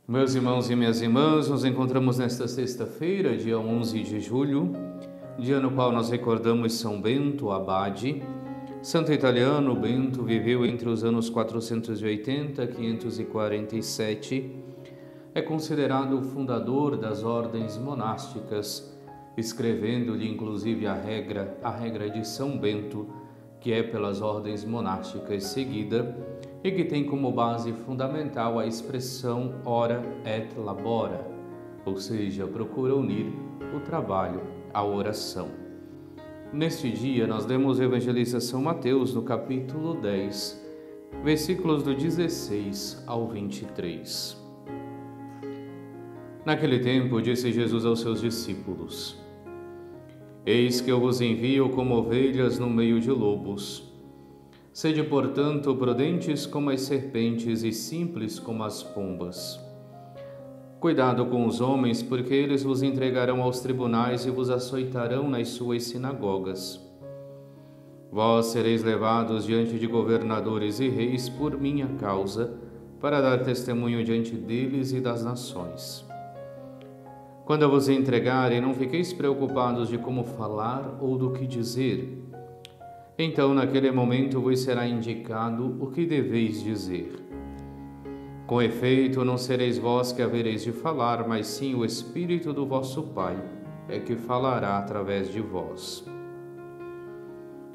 Meus irmãos e minhas irmãs, nos encontramos nesta sexta-feira, dia 11 de julho, dia no qual nós recordamos São Bento, abade. Santo italiano, Bento viveu entre os anos 480 e 547. É considerado o fundador das ordens monásticas, escrevendo-lhe inclusive a regra de São Bento, que é pelas ordens monásticas seguida e que tem como base fundamental a expressão ora et labora, ou seja, procura unir o trabalho à oração. Neste dia nós lemos o evangelista São Mateus no capítulo 10, versículos do 16 ao 23. Naquele tempo disse Jesus aos seus discípulos: Eis que eu vos envio como ovelhas no meio de lobos. Sede, portanto, prudentes como as serpentes e simples como as pombas. Cuidado com os homens, porque eles vos entregarão aos tribunais e vos açoitarão nas suas sinagogas. Vós sereis levados diante de governadores e reis por minha causa, para dar testemunho diante deles e das nações. Quando vos entregarem, não fiqueis preocupados de como falar ou do que dizer. Então, naquele momento, vos será indicado o que deveis dizer. Com efeito, não sereis vós que havereis de falar, mas sim o Espírito do vosso Pai é que falará através de vós.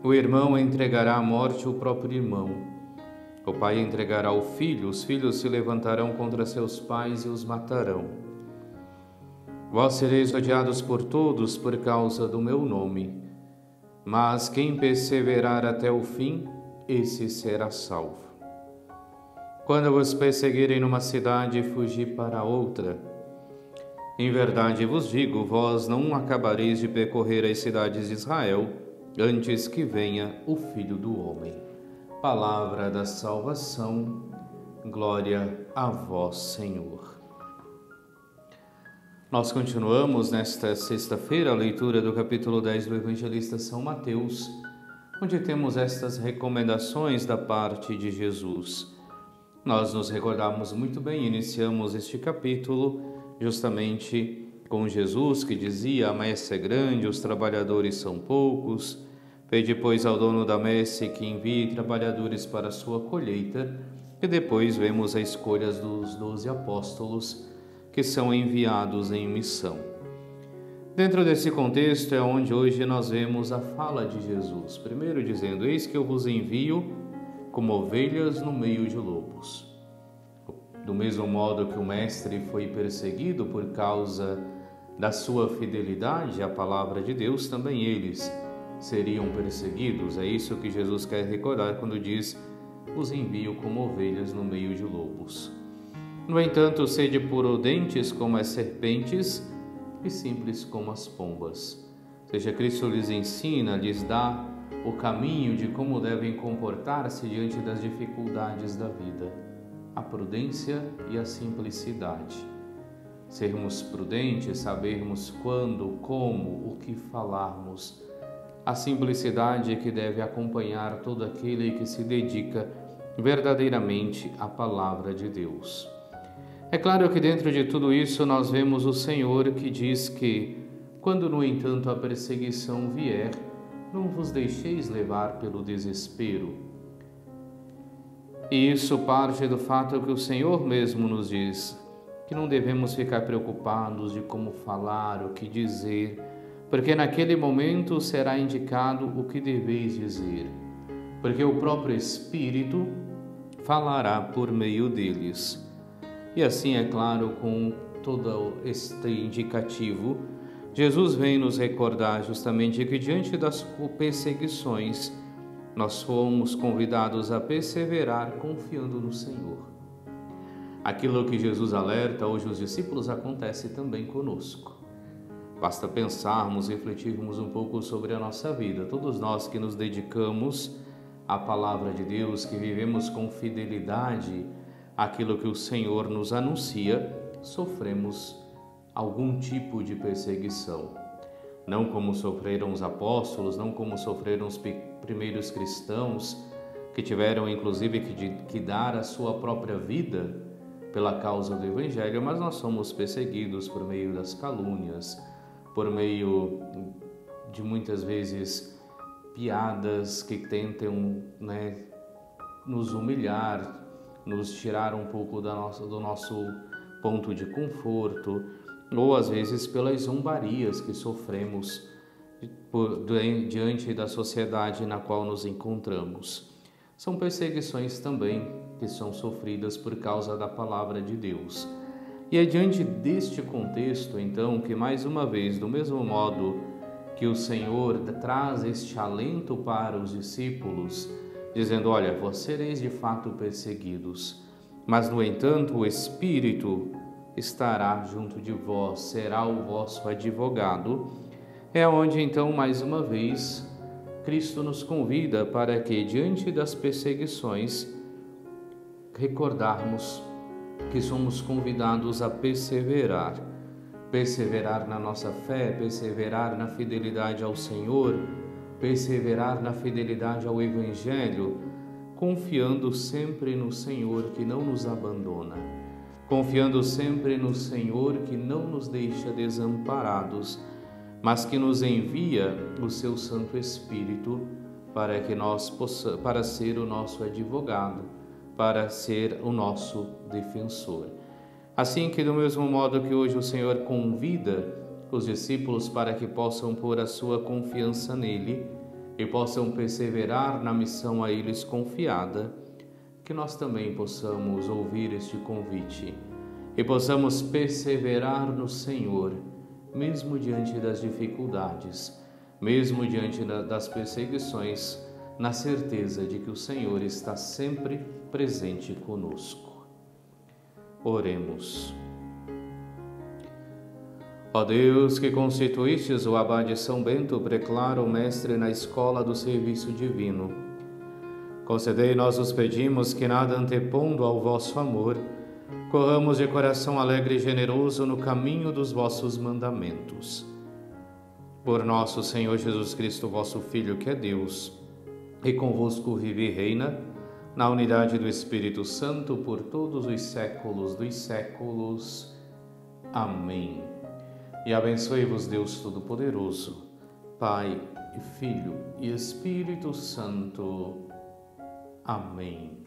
O irmão entregará à morte o próprio irmão. O pai entregará o filho, os filhos se levantarão contra seus pais e os matarão. Vós sereis odiados por todos por causa do meu nome. Mas quem perseverar até o fim, esse será salvo. Quando vos perseguirem numa cidade, fugi para outra. Em verdade vos digo, vós não acabareis de percorrer as cidades de Israel, antes que venha o Filho do Homem. Palavra da salvação, glória a vós, Senhor. Nós continuamos nesta sexta-feira a leitura do capítulo 10 do evangelista São Mateus, onde temos estas recomendações da parte de Jesus. Nós nos recordamos muito bem, iniciamos este capítulo justamente com Jesus que dizia: a messe é grande, os trabalhadores são poucos. Pede, pois, ao dono da messe que envie trabalhadores para a sua colheita. E depois vemos a escolha dos 12 apóstolos que são enviados em missão. Dentro desse contexto é onde hoje nós vemos a fala de Jesus. Primeiro dizendo: eis que eu vos envio como ovelhas no meio de lobos. Do mesmo modo que o mestre foi perseguido por causa da sua fidelidade à palavra de Deus, também eles seriam perseguidos. É isso que Jesus quer recordar quando diz: os envio como ovelhas no meio de lobos. No entanto, sede prudentes como as serpentes e simples como as pombas. Ou seja, Cristo lhes ensina, lhes dá o caminho de como devem comportar-se diante das dificuldades da vida. A prudência e a simplicidade. Sermos prudentes, sabermos quando, como, o que falarmos. A simplicidade que deve acompanhar todo aquele que se dedica verdadeiramente à palavra de Deus. É claro que dentro de tudo isso nós vemos o Senhor que diz que, quando no entanto a perseguição vier, não vos deixeis levar pelo desespero. E isso parte do fato que o Senhor mesmo nos diz, que não devemos ficar preocupados de como falar, o que dizer, porque naquele momento será indicado o que deveis dizer, porque o próprio Espírito falará por meio deles. E assim, é claro, com todo este indicativo, Jesus vem nos recordar justamente que diante das perseguições, nós fomos convidados a perseverar confiando no Senhor. Aquilo que Jesus alerta hoje os discípulos acontece também conosco. Basta pensarmos, refletirmos um pouco sobre a nossa vida. Todos nós que nos dedicamos à palavra de Deus, que vivemos com fidelidade aquilo que o Senhor nos anuncia, sofremos algum tipo de perseguição. Não como sofreram os apóstolos, não como sofreram os primeiros cristãos, que tiveram inclusive que dar a sua própria vida pela causa do Evangelho, mas nós somos perseguidos por meio das calúnias, por meio de muitas vezes piadas que tentam, nos humilhar, nos tirar um pouco do nosso ponto de conforto, ou às vezes pelas zombarias que sofremos diante da sociedade na qual nos encontramos. São perseguições também que são sofridas por causa da palavra de Deus. E é diante deste contexto, então, que mais uma vez, do mesmo modo que o Senhor traz este alento para os discípulos, dizendo: olha, vós sereis de fato perseguidos, mas no entanto o Espírito estará junto de vós, será o vosso advogado. É onde então, mais uma vez, Cristo nos convida para que, diante das perseguições, recordarmos que somos convidados a perseverar na nossa fé, perseverar na fidelidade ao Senhor, perseverar na fidelidade ao Evangelho, confiando sempre no Senhor que não nos abandona, confiando sempre no Senhor que não nos deixa desamparados, mas que nos envia o seu Santo Espírito para que para ser o nosso advogado, para ser o nosso defensor. Assim que, do mesmo modo que hoje o Senhor convida os discípulos para que possam pôr a sua confiança nele e possam perseverar na missão a eles confiada, que nós também possamos ouvir este convite e possamos perseverar no Senhor, mesmo diante das dificuldades, mesmo diante das perseguições, na certeza de que o Senhor está sempre presente conosco. Oremos. Ó Deus, que constituístes o abade São Bento preclaro mestre na escola do serviço divino, concedei, nós os pedimos, que nada antepondo ao vosso amor, corramos de coração alegre e generoso no caminho dos vossos mandamentos. Por nosso Senhor Jesus Cristo, vosso Filho, que é Deus, e convosco vive e reina, na unidade do Espírito Santo, por todos os séculos dos séculos. Amém. E abençoe-vos Deus Todo-Poderoso, Pai e Filho e Espírito Santo. Amém.